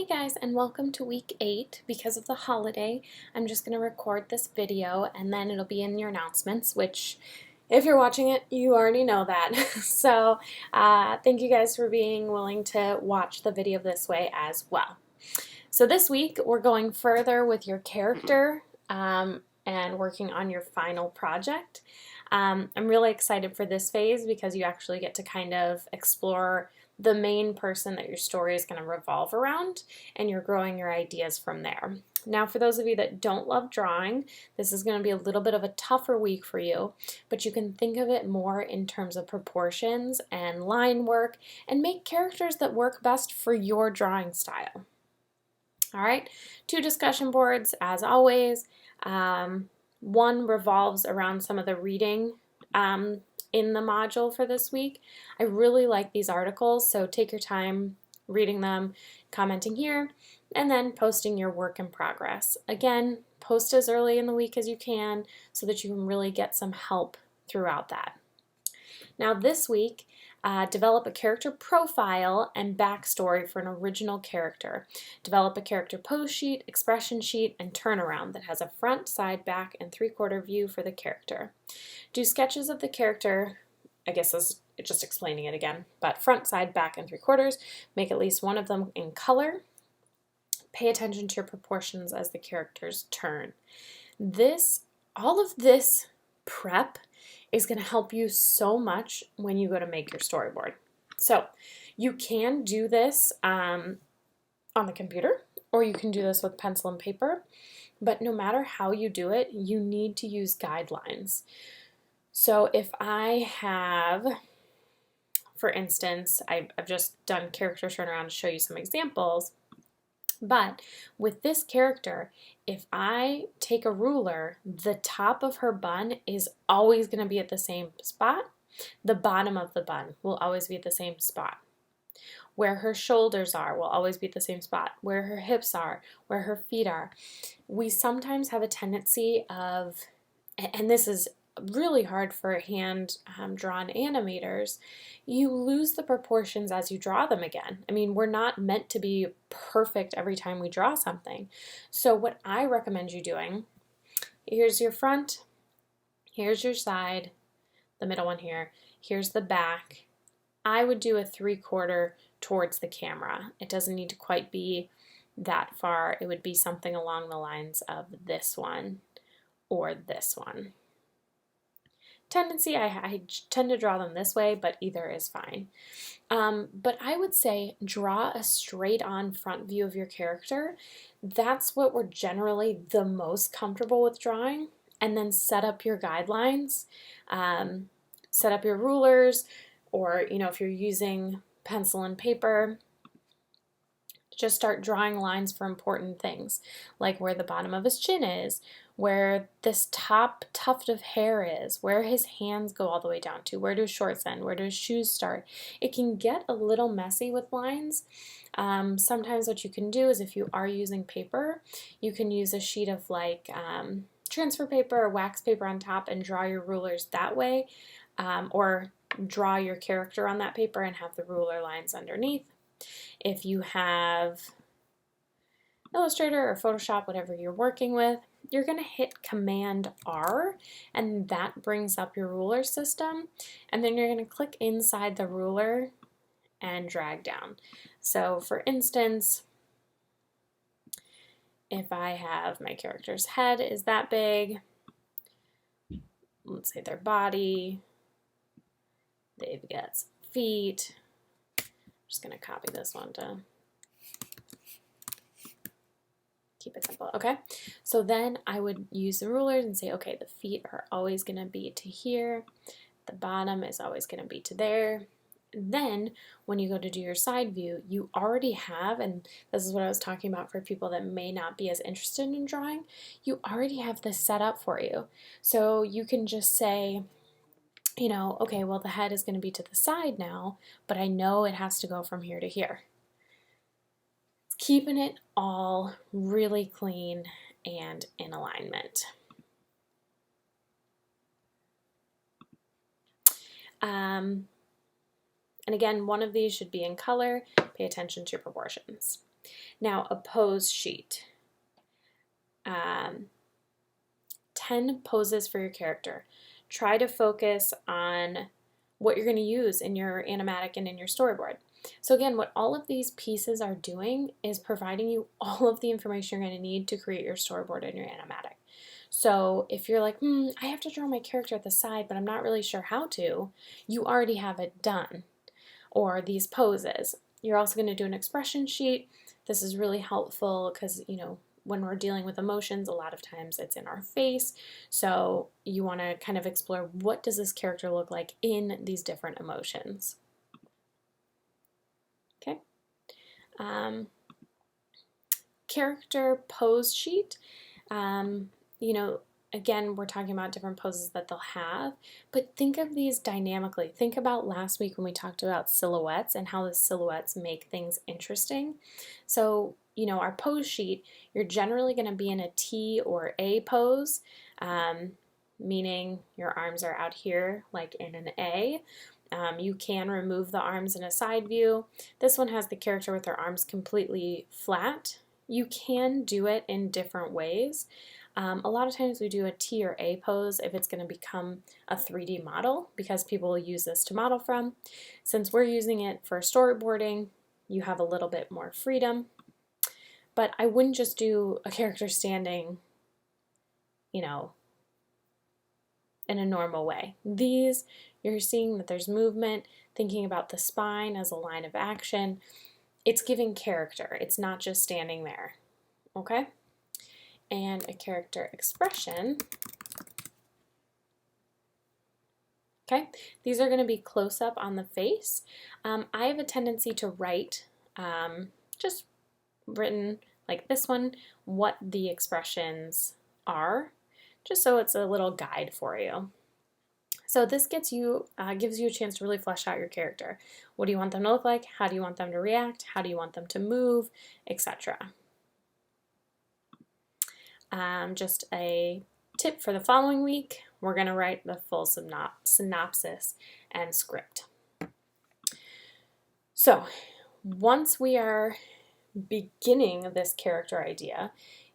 Hey guys, and welcome to week 8. Because of the holiday, I'm just going to record this video and then it'll be in your announcements, which if you're watching it, you already know that. So thank you guys for being willing to watch the video this way as well. So this week, we're going further with your character and working on your final project. I'm really excited for this phase because you actually get to kind of explore the main person that your story is going to revolve around, and you're growing your ideas from there. Now, for those of you that don't love drawing, this is going to be a little bit of a tougher week for you, but you can think of it more in terms of proportions and line work and make characters that work best for your drawing style. All right, 2 discussion boards as always. One revolves around some of the reading in the module for this week. I really like these articles, so take your time reading them, commenting here, and then posting your work in progress. Again, post as early in the week as you can so that you can really get some help throughout that. Now this week, develop a character profile and backstory for an original character. Develop a character pose sheet, expression sheet, and turnaround that has a front, side, back, and 3/4 view for the character. Do sketches of the character, I guess this is just explaining it again, but front, side, back, and 3/4. Make at least one of them in color. Pay attention to your proportions as the characters turn. All of this prep is going to help you so much when you go to make your storyboard. So you can do this on the computer, or you can do this with pencil and paper, but no matter how you do it, you need to use guidelines. So if I have, for instance, I've just done character turnaround to show you some examples, but with this character, if I take a ruler, the top of her bun is always going to be at the same spot. The bottom of the bun will always be at the same spot. Where her shoulders are will always be at the same spot. Where her hips are, where her feet are. We sometimes have a tendency of, and this is really hard for hand-drawn animators, you lose the proportions as you draw them again. I mean, we're not meant to be perfect every time we draw something. So what I recommend you doing, here's your front, here's your side, the middle one here, here's the back. I would do a 3/4 towards the camera. It doesn't need to quite be that far. It would be something along the lines of this one or this one. Tendency, I tend to draw them this way, but either is fine. But I would say draw a straight on front view of your character. That's what we're generally the most comfortable with drawing. And then set up your guidelines, set up your rulers, or if you're using pencil and paper, just start drawing lines for important things, like where the bottom of his chin is, where this top tuft of hair is, where his hands go all the way down to, where do his shorts end, where do his shoes start. It can get a little messy with lines. Sometimes what you can do is, if you are using paper, you can use a sheet of transfer paper or wax paper on top and draw your rulers that way, or draw your character on that paper and have the ruler lines underneath. If you have Illustrator or Photoshop, whatever you're working with, you're going to hit Command R, and that brings up your ruler system, and then you're going to click inside the ruler and drag down. So for instance, if I have my character's head is that big, let's say their body, they've got some feet. I'm just going to copy this one to keep it simple. Okay, so then I would use the rulers and say, okay, the feet are always going to be to here, the bottom is always going to be to there. Then when you go to do your side view, you already have, and this is what I was talking about for people that may not be as interested in drawing, you already have this set up for you. So you can just say, okay, well, the head is going to be to the side now, but I know it has to go from here to here. Keeping it all really clean and in alignment. And again, one of these should be in color. Pay attention to your proportions. Now, a pose sheet. 10 poses for your character. Try to focus on what you're going to use in your animatic and in your storyboard. So again, what all of these pieces are doing is providing you all of the information you're going to need to create your storyboard and your animatic. So if you're like, I have to draw my character at the side, but I'm not really sure how to, you already have it done. Or these poses. You're also going to do an expression sheet. This is really helpful because, when we're dealing with emotions, a lot of times it's in our face. So you want to kind of explore, what does this character look like in these different emotions? Okay. Character pose sheet. Again, we're talking about different poses that they'll have, but think of these dynamically. Think about last week when we talked about silhouettes and how the silhouettes make things interesting. So, our pose sheet, you're generally going to be in a T or A pose, meaning your arms are out here like in an A. You can remove the arms in a side view. This one has the character with their arms completely flat. You can do it in different ways. A lot of times we do a T or A pose if it's going to become a 3D model, because people will use this to model from. Since we're using it for storyboarding, you have a little bit more freedom. But I wouldn't just do a character standing, in a normal way. These, you're seeing that there's movement, thinking about the spine as a line of action. It's giving character. It's not just standing there. Okay? And a character expression. Okay, these are going to be close up on the face. I have a tendency to write, just written like this one, what the expressions are, just so it's a little guide for you. So this gives you a chance to really flesh out your character. What do you want them to look like? How do you want them to react? How do you want them to move, etc. Just a tip for the following week, we're going to write the full synopsis and script. So once we are beginning this character idea,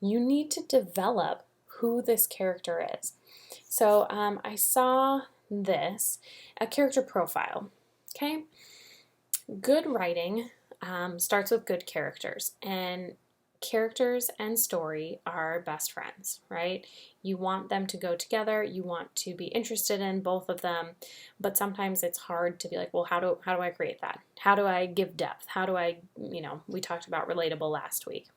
you need to develop who this character is. So I saw this, a character profile. Okay, good writing starts with good characters, and characters and story are best friends, right? You want them to go together, you want to be interested in both of them, but sometimes it's hard to be like, well, how do I create that? How do I give depth? How do I, we talked about relatable last week.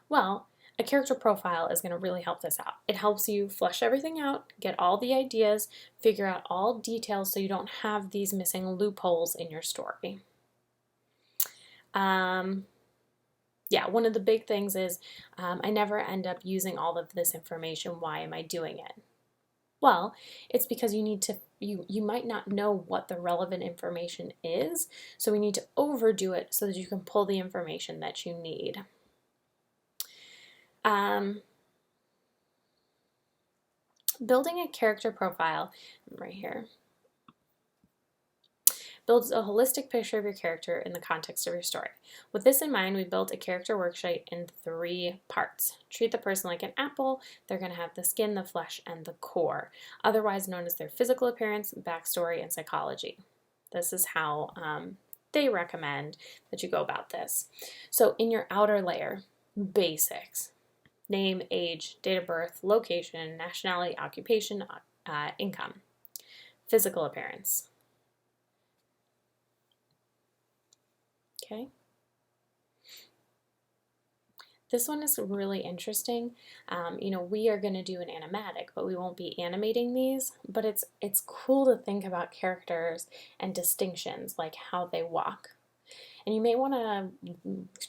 Well, a character profile is going to really help this out. It helps you flesh everything out, get all the ideas, figure out all details so you don't have these missing loopholes in your story. Yeah, one of the big things is I never end up using all of this information. Why am I doing it? Well, it's because you might not know what the relevant information is, so we need to overdo it so that you can pull the information that you need. Building a character profile, right here, builds a holistic picture of your character in the context of your story. With this in mind, we built a character worksheet in 3 parts. Treat the person like an apple. They're going to have the skin, the flesh, and the core, otherwise known as their physical appearance, backstory, and psychology. This is how they recommend that you go about this. So in your outer layer, basics: name, age, date of birth, location, nationality, occupation, income. Physical appearance. Okay. This one is really interesting. We are going to do an animatic, but we won't be animating these. But it's cool to think about characters and distinctions, like how they walk. And you may want to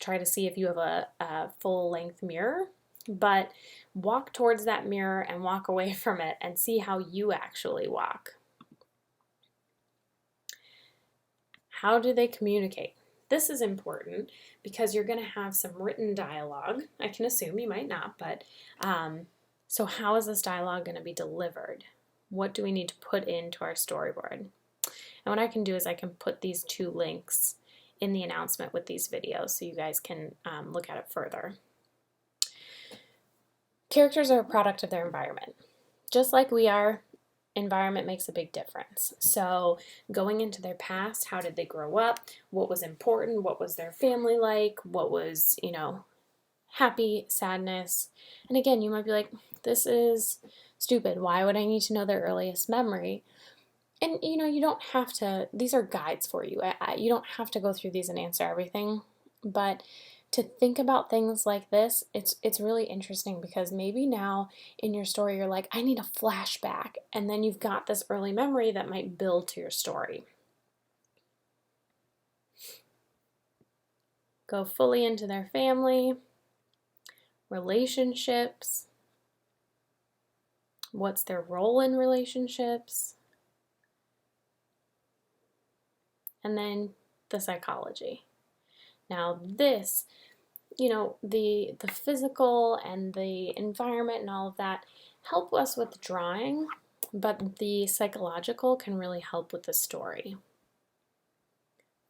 try to see if you have a full-length mirror, but walk towards that mirror and walk away from it and see how you actually walk. How do they communicate? This is important because you're going to have some written dialogue. I can assume you might not, but so how is this dialogue going to be delivered? What do we need to put into our storyboard? And what I can do is I can put these 2 links in the announcement with these videos so you guys can look at it further. Characters are a product of their environment. Just like we are, environment makes a big difference. So going into their past, how did they grow up? What was important? What was their family like? What was, happy, sadness? And again, you might be like, this is stupid. Why would I need to know their earliest memory? And you don't have to, these are guides for you. You don't have to go through these and answer everything, but to think about things like this, it's really interesting because maybe now in your story you're like, I need a flashback, and then you've got this early memory that might build to your story. Go fully into their family, relationships, what's their role in relationships, and then the psychology. Now this, the physical and the environment and all of that help us with drawing, but the psychological can really help with the story.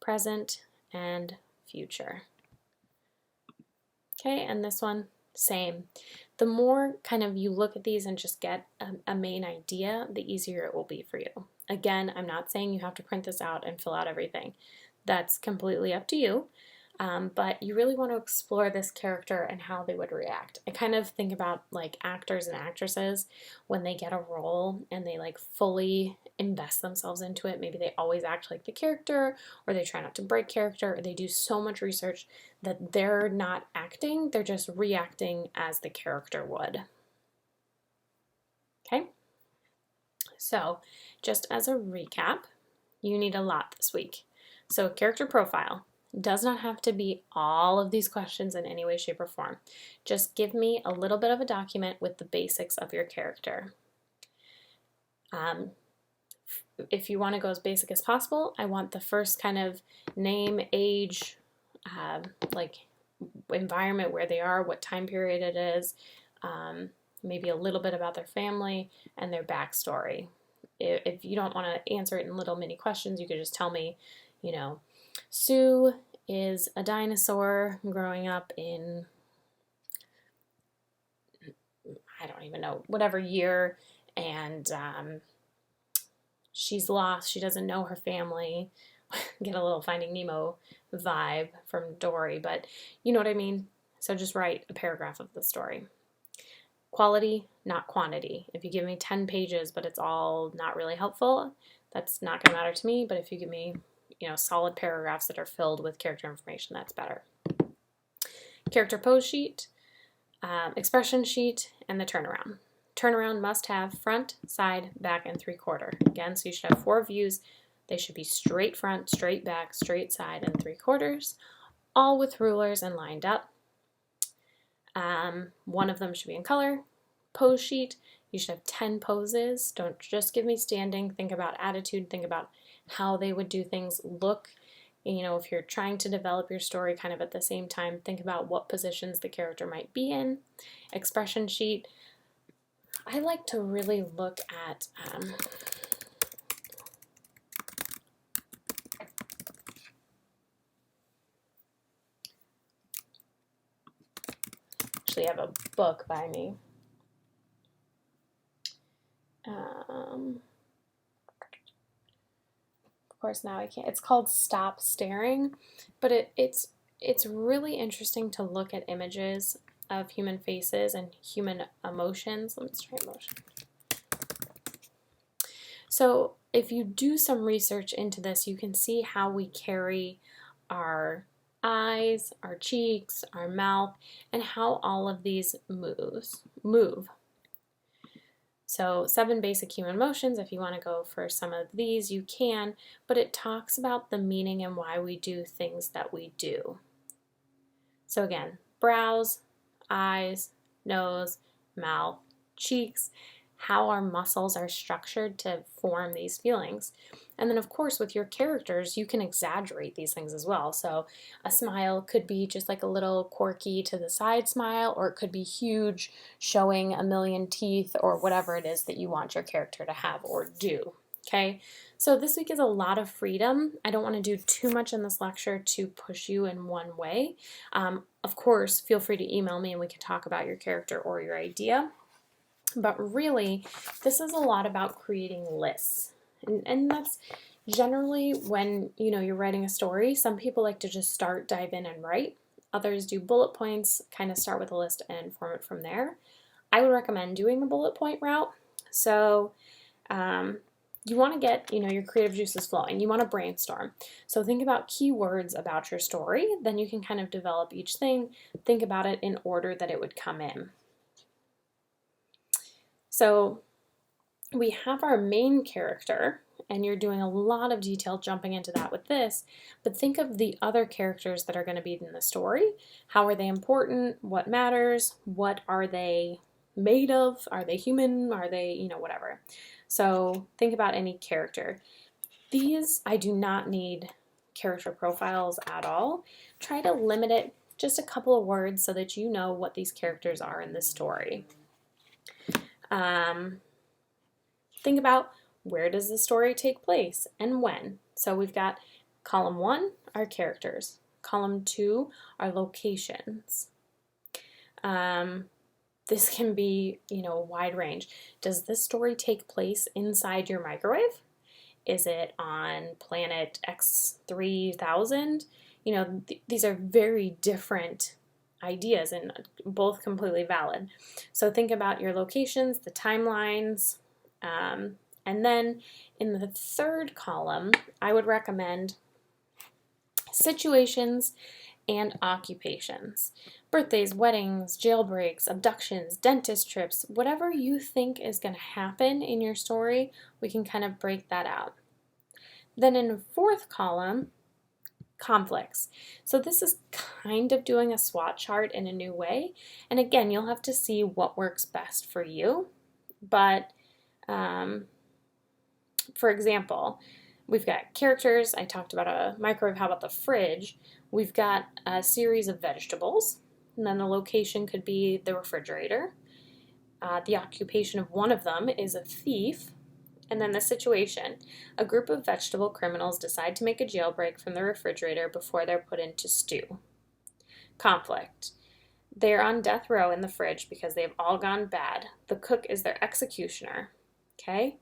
Present and future. Okay, and this one, same. The more kind of you look at these and just get a main idea, the easier it will be for you. Again, I'm not saying you have to print this out and fill out everything. That's completely up to you. But you really want to explore this character and how they would react. I kind of think about like actors and actresses when they get a role and they like fully invest themselves into it. Maybe they always act like the character, or they try not to break character, or they do so much research that they're not acting, they're just reacting as the character would. Okay? So, just as a recap, you need a lot this week. So, character profile does not have to be all of these questions in any way, shape, or form. Just give me a little bit of a document with the basics of your character. If you want to go as basic as possible, I want the first kind of name, age, like environment where they are, what time period it is, maybe a little bit about their family and their backstory. If you don't want to answer it in little mini questions, you could just tell me, Sue is a dinosaur growing up in, I don't even know, whatever year, and she's lost. She doesn't know her family. Get a little Finding Nemo vibe from Dory, but you know what I mean? So just write a paragraph of the story. Quality, not quantity. If you give me 10 pages, but it's all not really helpful, that's not going to matter to me, but if you give me solid paragraphs that are filled with character information, that's better. Character pose sheet, expression sheet, and the turnaround. Turnaround must have front, side, back, and 3/4. Again, so you should have 4 views. They should be straight front, straight back, straight side, and 3/4, all with rulers and lined up. One of them should be in color. Pose sheet, you should have 10 poses. Don't just give me standing. Think about attitude. Think about how they would do things. Look, if you're trying to develop your story kind of at the same time, think about what positions the character might be in. Expression sheet, I like to really look at actually have a book by me. Of course now I can't. It's called Stop Staring, but it's really interesting to look at images of human faces and human emotions. Let's try emotion. So if you do some research into this, you can see how we carry our eyes, our cheeks, our mouth, and how all of these move. So 7 basic human emotions, if you want to go for some of these, you can, but it talks about the meaning and why we do things that we do. So again, brows, eyes, nose, mouth, cheeks, how our muscles are structured to form these feelings. And then of course with your characters, you can exaggerate these things as well. So a smile could be just like a little quirky to the side smile, or it could be huge, showing a million teeth, or whatever it is that you want your character to have or do. Okay, so this week is a lot of freedom. I don't want to do too much in this lecture to push you in one way. Of course, feel free to email me and we can talk about your character or your idea. But really, this is a lot about creating lists. And that's generally when, you're writing a story. Some people like to just start, dive in, and write. Others do bullet points, kind of start with a list and form it from there. I would recommend doing the bullet point route. So, you want to get, your creative juices flowing. You want to brainstorm. So think about keywords about your story. Then you can kind of develop each thing. Think about it in order that it would come in. So we have our main character, and you're doing a lot of detail jumping into that with this, but think of the other characters that are going to be in the story. How are they important? What matters? What are they made of? Are they human? Are they, whatever. So think about any character. These, I do not need character profiles at all. Try to limit it just a couple of words so that you know what these characters are in the story. Think about where does the story take place and when. So we've got column 1, our characters. Column 2, our locations. This can be, a wide range. Does this story take place inside your microwave? Is it on planet X3000? These are very different ideas and both completely valid. So think about your locations, the timelines, and then in the third column, I would recommend situations and occupations. Birthdays, weddings, jailbreaks, abductions, dentist trips, whatever you think is going to happen in your story, we can kind of break that out. Then in the fourth column, conflicts. So this is kind of doing a SWOT chart in a new way. And again, you'll have to see what works best for you. But for example, we've got characters. I talked about a microwave. How about the fridge? We've got a series of vegetables, and then the location could be the refrigerator. The occupation of one of them is a thief, and then the situation. A group of vegetable criminals decide to make a jailbreak from the refrigerator before they're put into stew. Conflict. They're on death row in the fridge because they've all gone bad. The cook is their executioner. Okay?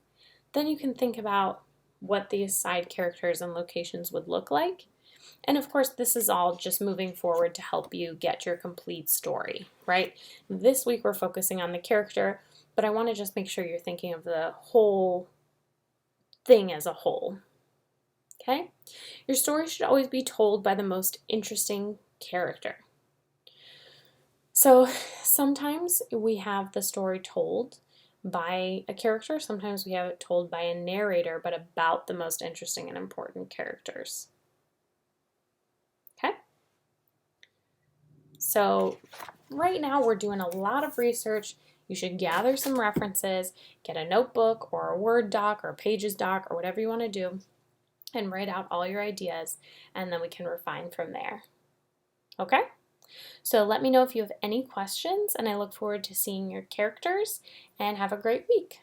Then you can think about what these side characters and locations would look like. And of course, this is all just moving forward to help you get your complete story, right? This week we're focusing on the character, but I want to just make sure you're thinking of the whole thing as a whole. Okay? Your story should always be told by the most interesting character. So sometimes we have the story told by a character, sometimes we have it told by a narrator, but about the most interesting and important characters. Okay? So right now we're doing a lot of research. You should gather some references, get a notebook or a Word doc or a Pages doc or whatever you want to do, and write out all your ideas, and then we can refine from there. Okay? So let me know if you have any questions, and I look forward to seeing your characters, and have a great week.